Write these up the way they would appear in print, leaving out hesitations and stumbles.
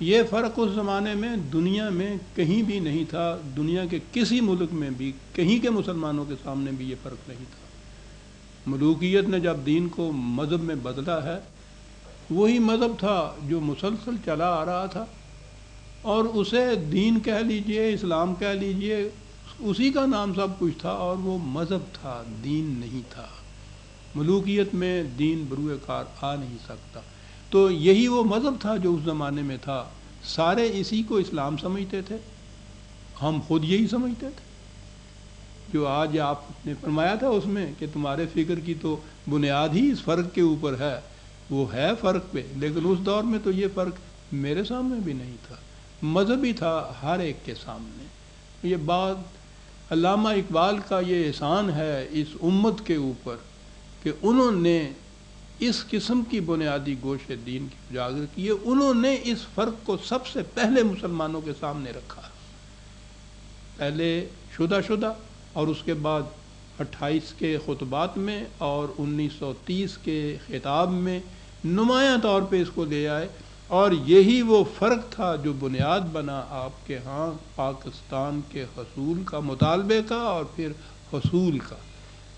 یہ فرق اس زمانے میں دنیا میں کہیں بھی نہیں تھا، دنیا کے کسی ملک میں بھی کہیں کے مسلمانوں کے سامنے بھی یہ فرق نہیں تھا۔ ملوکیت نے جب دین کو مذہب میں بدلا ہے، وہی مذہب تھا جو مسلسل چلا آ رہا تھا، اور اسے دین کہہ لیجئے، اسلام کہہ لیجئے، اسی کا نام سب کچھ تھا، اور وہ مذہب تھا، دین نہیں تھا۔ ملوکیت میں دین بروئے کار آ نہیں سکتا۔ تو یہی وہ مذہب تھا جو اس زمانے میں تھا، سارے اسی کو اسلام سمجھتے تھے، ہم خود یہی سمجھتے تھے۔ جو آج آپ نے فرمایا تھا اس میں کہ تمہارے فکر کی تو بنیاد ہی اس فرق کے اوپر ہے، وہ ہے فرق پہ، لیکن اس دور میں تو یہ فرق میرے سامنے بھی نہیں تھا، مذہبی تھا ہر ایک کے سامنے۔ یہ بات علامہ اقبال کا یہ احسان ہے اس امت کے اوپر کہ انہوں نے اس قسم کی بنیادی گوش دین کی اجاگر کی ہے، انہوں نے اس فرق کو سب سے پہلے مسلمانوں کے سامنے رکھا، پہلے شدہ اور اس کے بعد 28 کے خطبات میں اور 1930 کے خطاب میں نمایاں طور پہ اس کو لے آئے، اور یہی وہ فرق تھا جو بنیاد بنا آپ کے ہاں پاکستان کے حصول کا، مطالبے کا اور پھر حصول کا،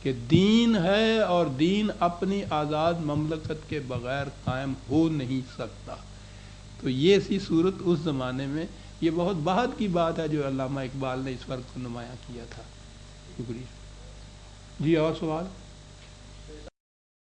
کہ دین ہے اور دین اپنی آزاد مملکت کے بغیر قائم ہو نہیں سکتا۔ تو یہ سی صورت اس زمانے میں، یہ بہت بہت کی بات ہے جو علامہ اقبال نے اس فرق کو نمایاں کیا تھا۔ شکریہ جی، اور سوال؟